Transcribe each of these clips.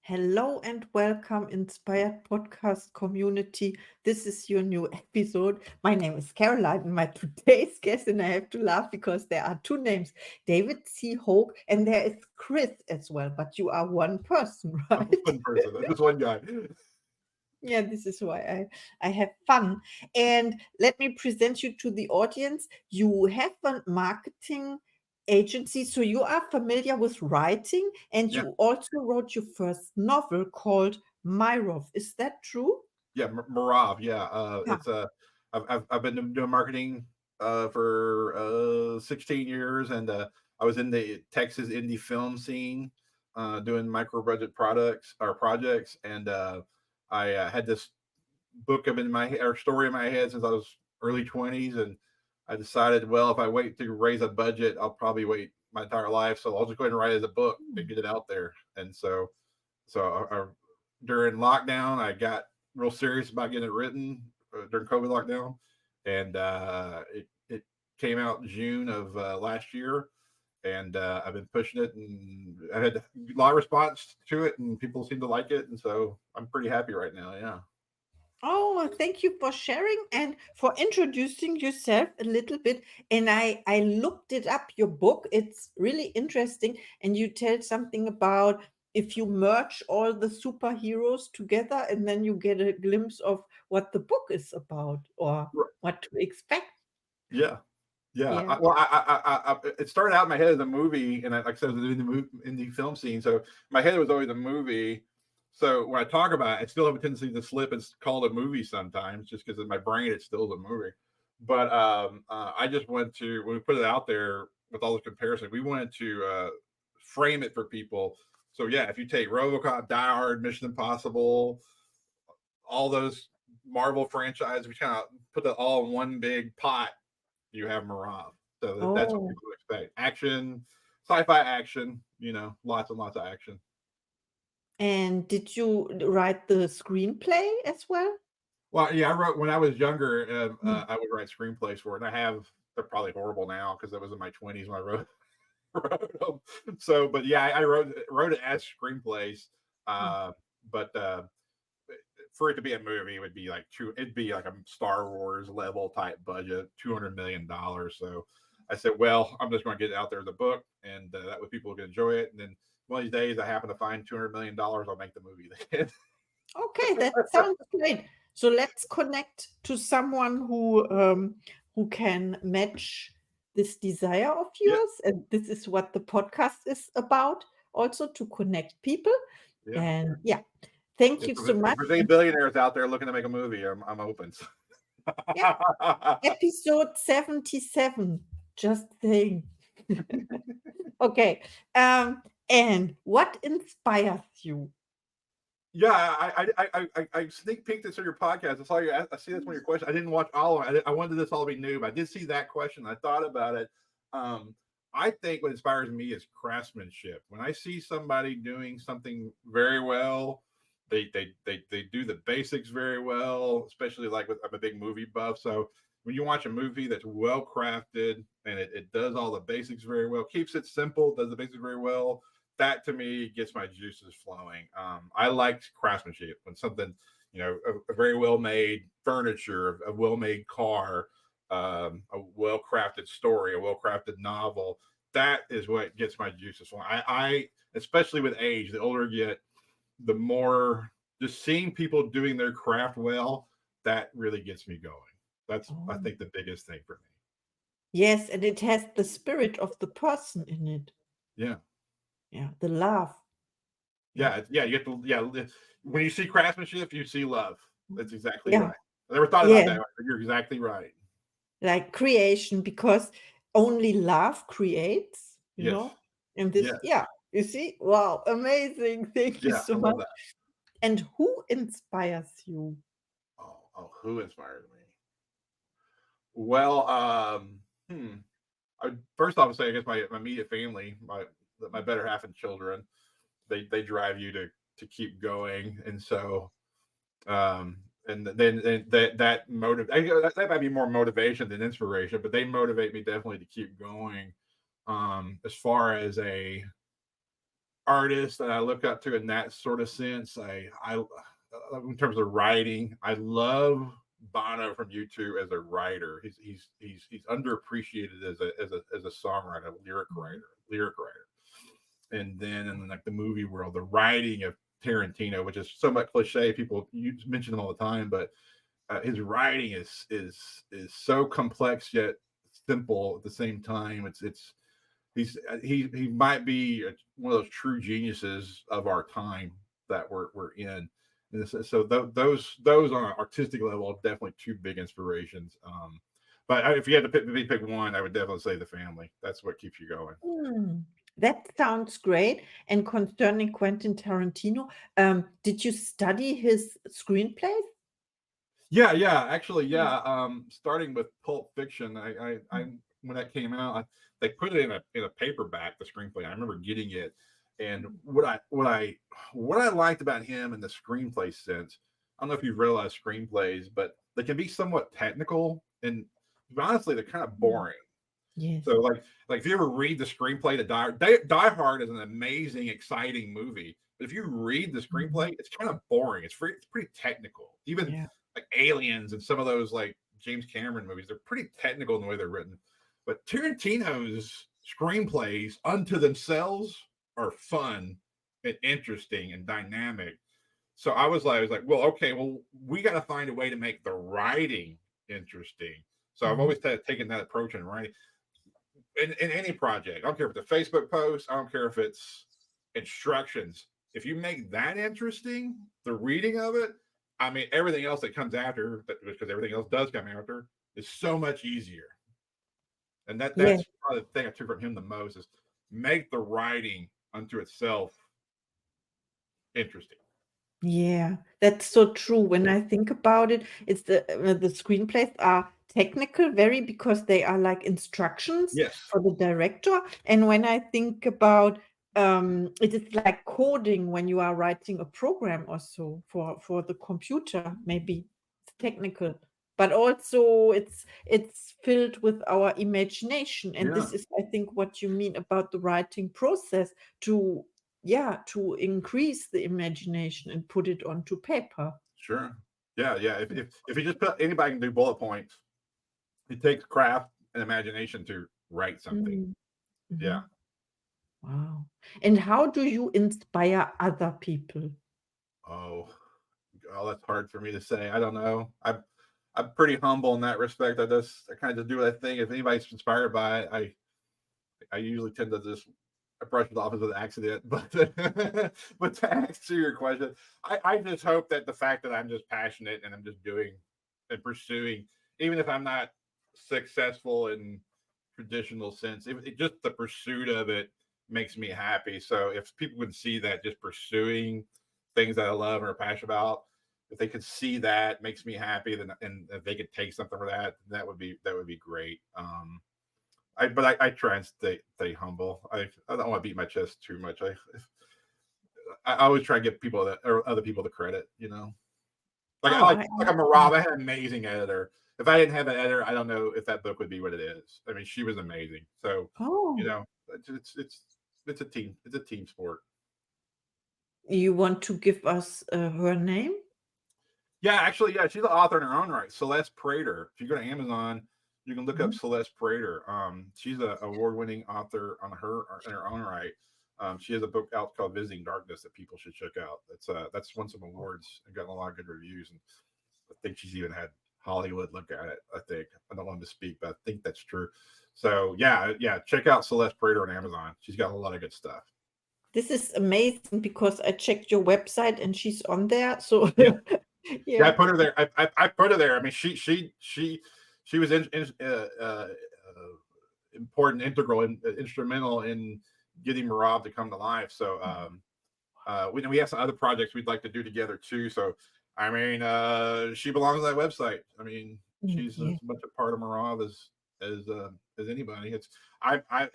Hello and welcome, Inspired Podcast community. This is your new episode. My name is Caroline, and my today's guest, and I have to laugh because there are two names, David C. Hoke, and there is Chris as well, but you are one person, I'm right? one person. Just one guy. Yeah, this is why I have fun. And let me present you to the audience. You have a marketing agency, so you are familiar with writing, and Yeah, you also wrote your first novel called Morav. Is that true? yeah, Morav. Yeah, Yeah. I've been doing marketing for 16 years, and I was in the Texas indie film scene doing micro budget products or projects, and I had this book of in my or story in my head since I was early 20s, and I decided, well, if I wait to raise a budget, I'll probably wait my entire life, so I'll just go ahead and write it as a book and get it out there. And so during lockdown, I got real serious about getting it written during COVID lockdown, and it came out June of last year, and I've been pushing it, and I had a lot of response to it, and people seem to like it, and so I'm pretty happy right now. Yeah. Oh, thank you for sharing and for introducing yourself a little bit. And I looked it up, your book. It's really interesting. And you tell something about if you merge all the superheroes together and then you get a glimpse of what the book is about or what to expect. Yeah. Yeah. Yeah. It started out in my head as a movie, and like I said, I was in the film scene. So my head was always a movie. So when I talk about it, I still have a tendency to slip and call it a movie sometimes, just because in my brain it still is a movie. But I just went to when we put it out there with all the comparisons, we wanted to frame it for people. So yeah, if you take RoboCop, Die Hard, Mission Impossible, all those Marvel franchises, we kind of put it all in one big pot. You have Morav. So that's what Oh. people expect. Action, sci-fi action, lots and lots of action. And did you write the screenplay as well? Well, yeah, I wrote when I was younger. Mm. I would write screenplays for it, and I have. They're probably horrible now because I was in my 20s when I wrote, wrote them. So, but yeah, I wrote it as screenplays. Mm. Uh, but for it to be a movie, it would be like it'd be like a Star Wars level type budget, $200 million. So I said, well, I'm just going to get it out there as a book, and that way people can enjoy it. And then one of these days, I happen to find $200 million, I'll make the movie then. Okay, that sounds great. So let's connect to someone who can match this desire of Yeah, yours, and this is what the podcast is about, also to connect people. yeah. And yeah, thank you so If much. there's any And billionaires out there looking to make a movie, I'm open. yeah, episode 77. Just saying. Okay. And what inspires you? Yeah, I sneak peeked this on your podcast. I saw you. I see that's one of your questions. I didn't watch all of it. I wanted this all to be new, but I did see that question. I thought about it. Um, I think what inspires me is craftsmanship. When I see somebody doing something very well, they do the basics very well. Especially like I'm a big movie buff, so when you watch a movie that's well crafted and it does all the basics very well, keeps it simple, does the basics very well, that to me gets my juices flowing. I like craftsmanship when something, a very well made furniture, a well made car, a well crafted story, a well crafted novel. That is what gets my juices flowing. I especially with age, the older you get, the more just seeing people doing their craft well, that really gets me going. That's I Oh, think the biggest thing for me. yes, and it has the spirit of the person in it. Yeah. Yeah, the love. Yeah. Yeah. You get to when you see craftsmanship, you see love. That's exactly Yeah. right. I never thought about Yeah. that, but you're exactly right. Like creation, because only love creates, Yes. And this, Yes. yeah, you see? Wow, amazing. Thank you Yeah. so I much. love that. And who inspires you? Who inspires me? Well, first off, I say I guess my immediate family, my better half and children, they drive you to keep going, and so and then that that might be more motivation than inspiration, but they motivate me definitely to keep going. As far as artists that I look up to in that sort of sense. I in terms of writing, I love Bono from U2 as a writer. He's underappreciated as a songwriter, lyric writer. And then in like the movie world, the writing of Tarantino, which is somewhat cliche, people you mention him all the time, but his writing is so complex yet simple at the same time. He might be one of those true geniuses of our time that we're in. And so those on an artistic level are definitely two big inspirations. But if you had to pick one, I would definitely say the family. That's what keeps you going. Hmm. That sounds great. And concerning Quentin Tarantino, did you study his screenplays? Yeah. Actually, Mm. yeah. Starting with Pulp Fiction, I when that came out, they put it in a paperback, the screenplay. I remember getting it, and what I liked about him in the screenplay sense, I don't know if you've realized screenplays, but they can be somewhat technical, and honestly, they're kind of Mm. boring. Yes. So like if you ever read the screenplay to Die Hard is an amazing, exciting movie. But if you read the Mhm. screenplay, it's kind of boring. It's pretty technical. Even Yeah. like Aliens and some of those like James Cameron movies, they're pretty technical in the way they're written. But Tarantino's screenplays unto themselves are fun and interesting and dynamic. So I was like, well, okay, well, we got to find a way to make the writing interesting. So I've Mhm. always taken that approach in writing in any project. I don't care if it's a Facebook post. I don't care if it's instructions. If you make that interesting, the reading of it, I mean, everything else that comes after, because everything else does come after, is so much easier. And Yeah. that's probably the thing I took from him the most is make the writing unto itself interesting. Yeah, that's so true. When I think about it, it's the screenplays are technical, very because they are like instructions Yes. for the director. And when I think about it is like coding when you are writing a program or so for the computer, maybe it's technical, but also it's filled with our imagination. And Yeah. this is, I think, what you mean about the writing process to yeah, to increase the imagination and put it onto paper. Sure. Yeah. If you just put anybody can do bullet points, it takes craft and imagination to write something. Mm, Yeah. mhm. Wow. And how do you inspire other people? Oh, oh, that's hard for me to say. I don't know. I'm pretty humble in that respect. I kind of just do what I think. If anybody's inspired by it, I usually tend to just I brush it off as an accident. But but to answer your question, I just hope that the fact that I'm just passionate and I'm just doing and pursuing, even if I'm not successful in traditional sense, just the pursuit of it makes me happy. So if people can see that just pursuing things that I love and are passionate about, if they could see that makes me happy, then and if they could take something for that, that would be great. I try and stay humble. I don't want to beat my chest too much. I always try to give people that or other people the credit. Like Oh, I like a understand. Morav. I had an amazing editor. If I didn't have an editor, I don't know if that book would be what it is. I mean, she was amazing. So you Oh, know, it's a team. It's a team sport. you want to give us her name? Yeah, actually, yeah, she's an author in her own right. Celeste Prater. If you go to Amazon, you can look up Mhm. Celeste Prater. She's an award-winning author on her in her own right. She has a book out called Visiting Darkness that people should check out. That's won some awards and gotten a lot of good reviews. And I think she's even had Hollywood look at it. I think I don't want to speak, but I think that's true. So yeah, check out Celeste Prater on Amazon. She's got a lot of good stuff. This is amazing because I checked your website and she's on there. So Yeah, yeah, I yeah. put her there. I put her there. I mean, she was important, integral, and instrumental in getting Morav to come to life. So we have some other projects we'd like to do together too. So I mean, she belongs on that website. I mean, Mm, she's yeah. as much a part of Morav as anybody. I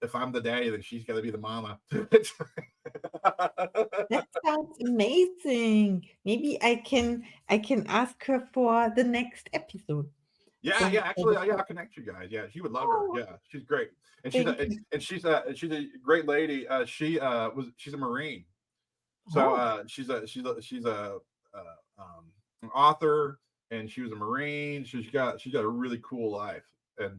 if I'm the daddy, then she's got to be the mama. That sounds amazing. Maybe I can ask her for the next episode. Yeah, actually, yeah, I'll connect you guys. Yeah, she would love her. Oh, Yeah, she's great, and she's a thank you. she's a great lady. She's a Marine, so Oh, an author, and she was a Marine. She's got a really cool life, and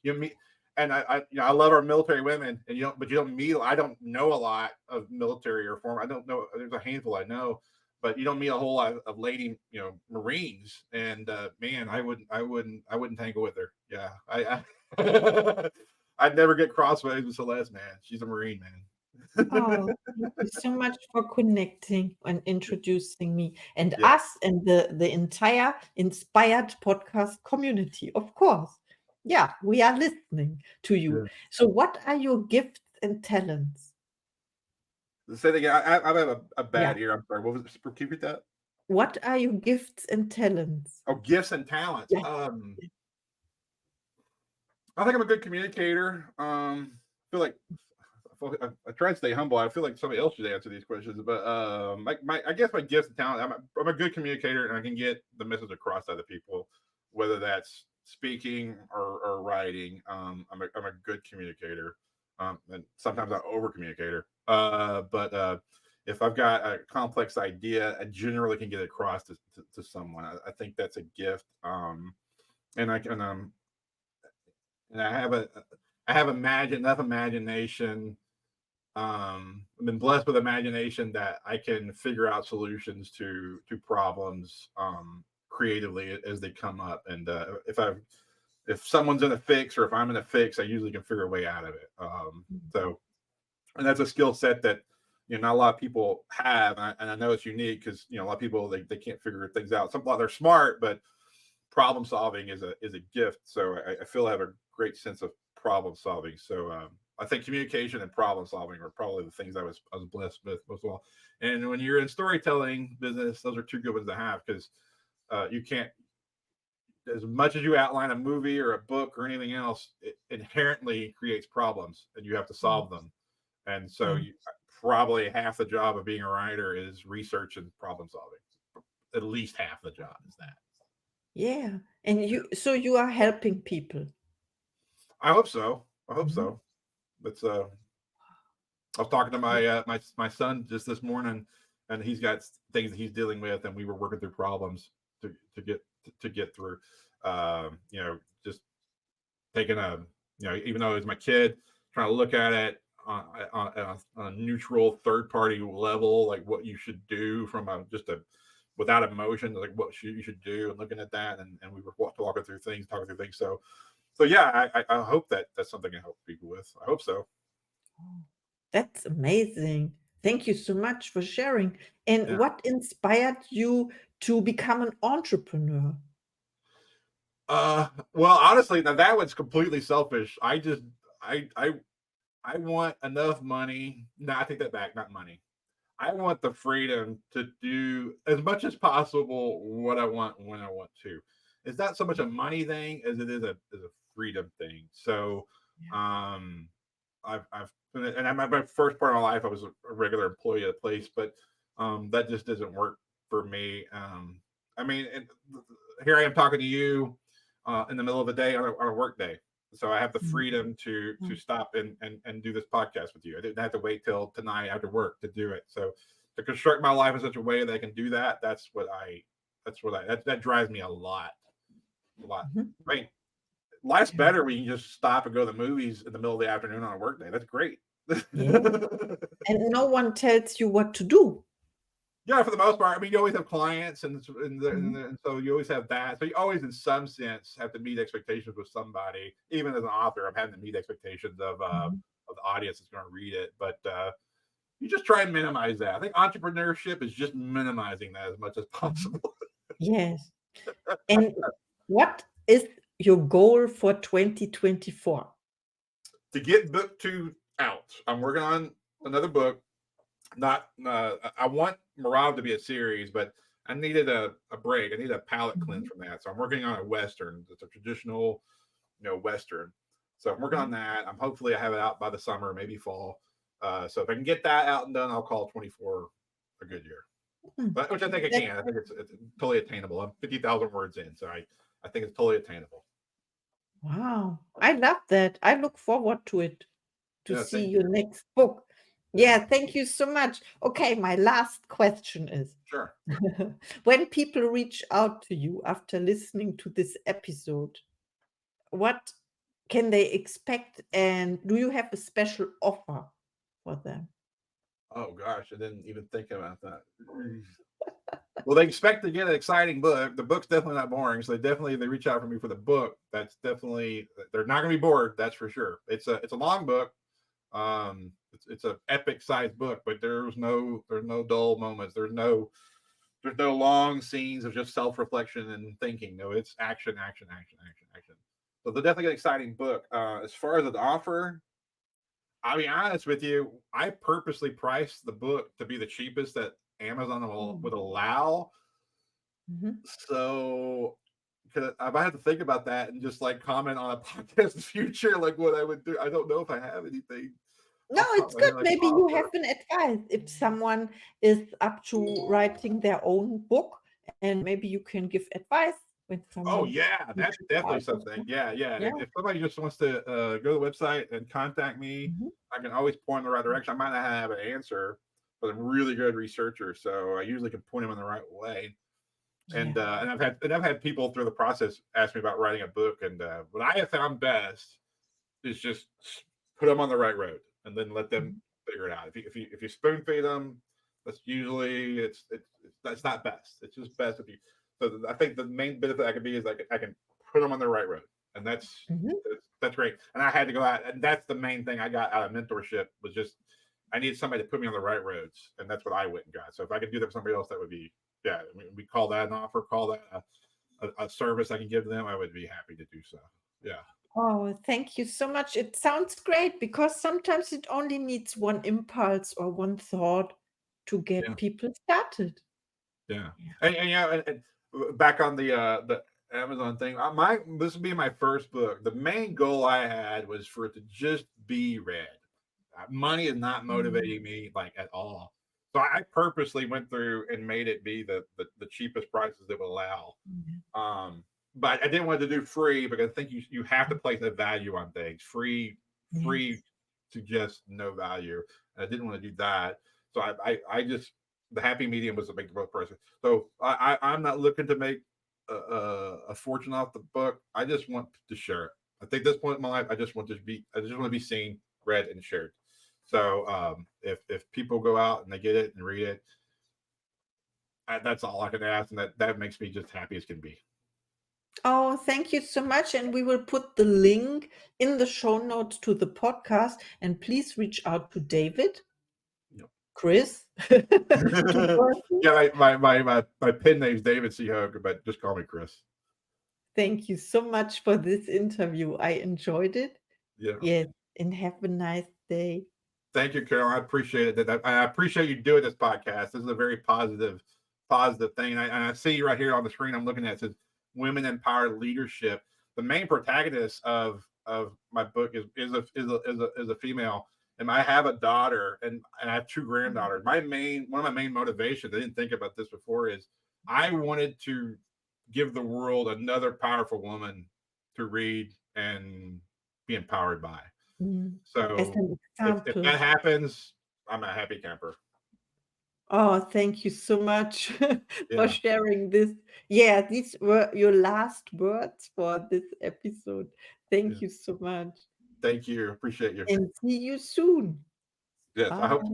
you know me. And I love our military women, and you don't meet. I don't know a lot of military or former. I don't know. There's a handful I know, but you don't meet a whole lot of lady, Marines. And man, I wouldn't tangle with her. Yeah, I'd never get crossways with Celeste, man. She's a Marine, man. oh, thank you so much for connecting and introducing me and Yeah, us and the entire inspired podcast community, of course. Yeah, we are listening to you. yeah. So, what are your gifts and talents? Say that again. I have a Yeah. bad ear. I'm sorry. What was it? Can you repeat that? What are your gifts and talents? Oh, gifts and talents. Yeah. I think I'm a good communicator. I feel like I try to stay humble. I feel like somebody else should answer these questions, but I guess my gifts and talent. I'm a good communicator, and I can get the message across to other people, whether that's speaking or writing. I'm a good communicator, and sometimes I over communicator. But if I've got a complex idea, I generally can get it across to someone. I think that's a gift. And I can and I have enough imagination. I've been blessed with imagination that I can figure out solutions to problems creatively as they come up. And if someone's in a fix or if I'm in a fix, I usually can figure a way out of it. So and that's a skill set that not a lot of people have, and I know it's unique because a lot of people they can't figure things out. Some they're smart, but problem solving is a gift. So I feel I have a great sense of problem solving. So I think communication and problem solving are probably the things I was blessed with most of all. And when you're in storytelling business, those are two good ones to have because you can't, as much as you outline a movie or a book or anything else, it inherently creates problems and you have to Mm, solve them. And so yeah. you, probably half the job of being a writer is research and problem solving. At least half the job is that. Yeah. And so you are helping people. I hope so. I hope Mhm. so. That's I was talking to my son just this morning, and he's got things that he's dealing with, and we were working through problems to get through. Just taking a even though he's my kid, trying to look at it on a neutral third party level, like what you should do from a just a without emotion, like you should do, and looking at that, and we were talking through things, talking through things. So yeah, I hope that that's something I help people with. I hope so. Oh, that's amazing. Thank you so much for sharing. And Yeah. what inspired you to become an entrepreneur? Well, honestly, now that was completely selfish. I, I, I want enough money. No, I take that back. Not money. I want the freedom to do as much as possible what I want when I want to. It's not so much a money thing as it is a freedom thing. So, Yeah. um, I've and my first part of my life, I was a regular employee at a place, but that just doesn't work for me. I mean, here I am talking to you in the middle of the day on a work day, so I have the Mm, freedom to mm, stop and do this podcast with you. I didn't have to wait till tonight after work to do it. So to construct my life in such a way that I can do that, that drives me a lot. mhm. I mean, life's Yeah. better when you can just stop and go to the movies in the middle of the afternoon on a work day. That's great. Yeah. And no one tells you what to do. Yeah, for the most part. I mean, you always have clients, Mhm, and so you always have that. So you always, in some sense, have to meet expectations with somebody. Even as an author, I'm having to meet expectations mhm. of the audience that's going to read it. But you just try and minimize that. I think entrepreneurship is just minimizing that as much as Mhm. possible. Yes. And what is your goal for 2024? To get book two out, I'm working on another book. Not I want Morav to be a series, but I needed a break. I need a palate cleanse Mhm, from that. So I'm working on a western. It's a traditional, western. So I'm working mhm, on that. I'm hopefully I have it out by the summer, maybe fall. So if I can get that out and done, I'll call 24 a good year. mm. But which I think I That can. I think it's totally attainable. I'm 50,000 words in, so I think it's totally attainable. Wow. I love that. I look forward to it, to Yeah, see thank your you. next book. Yeah, Yeah, thank you so much. Okay, my last question is sure. when people reach out to you after listening to this episode, what can they expect? And do you have a special offer for them? Oh gosh, I didn't even think about that. Well, they expect to get an exciting book. The book's definitely not boring, so they reach out for me for the book. That's definitely they're not going to be bored. That's for sure. It's a long book. It's an epic sized book, but there's no dull moments. There's no long scenes of just self reflection and thinking. No, it's action, action, action, action, action. So they're definitely an exciting book. As far as an offer, I'll be honest with you. I purposely priced the book to be the cheapest that Amazon Oh. would allow. Mhm. So I might have to think about that and just like comment on a podcast in the future, like what I would do. I don't know if I have anything No, off the top it's of my good. head I can Maybe you have offer. an advice if someone is up to writing their own book, and maybe you can give advice when Oh someone yeah, that's reaches definitely out or something. so. Yeah, yeah. Yeah. If somebody just wants to go to the website and contact me, Mhm. I can always point in the right direction. I might not have an answer, but I'm a really good researcher, so I usually can point them in the right way. Yeah. And I've had people through the process ask me about writing a book, and what I have found best is just put them on the right road, and then let them Mhm. figure it out. If you spoon feed them, that's usually that's not best. It's just best if you. So I think the main benefit I can be is I can put them on the right road, and Mhm. that's great. And I had to go out, and that's the main thing I got out of mentorship was just I needed somebody to put me on the right roads, and that's what I went and got. So if I could do that for somebody else, that would be yeah. I mean, we call that an offer, call that a service I can give to them. I would be happy to do so. Yeah, Oh, thank you so much. It sounds great because sometimes it only needs one impulse or one thought to yeah. get people started. Yeah, Yeah. and yeah, and back on the Amazon thing, my this would be my first book. The main goal I had was for it to just be read. Money is not Mm. motivating me like at all. So I purposely went through and made it be the cheapest prices that would allow. Yeah. Um, but I didn't want to do free because I think you have to place a value on things. Free Yes. suggests no value, and I didn't want to do that. So I just the happy medium was to make the book price. So I'm not looking to make a fortune off the book. I just want to share it. I think at this point in my life, I just want to be seen, read, and shared. So if people go out and they get it and read it, that's all I can ask, and that makes me just happy as can be. Oh, thank you so much. And we will put the link in the show notes to the podcast. And please reach out to David, Yep. Chris, to person. Yeah, my pen name's David C. Hoke, but just call me Chris. Thank you so much for this interview. I enjoyed it. Yeah. Yes. And have a nice day. Thank you, Carol. I appreciate it. I appreciate you doing this podcast. This is a very positive thing. And I see right here on the screen I'm looking at it says women empowered leadership. The main protagonist of my book is a female. And I have a daughter and I have two granddaughters. One of my main motivations, I didn't think about this before, is I wanted to give the world another powerful woman to read and be empowered by. Mm. As So an if example. that happens, I'm a happy camper. Oh, thank you so much for Yeah, sharing this. Yeah, these were your last words for this episode. yeah. Thank you so much. Thank you. Appreciate you. And see you soon. Yes, I Bye. hope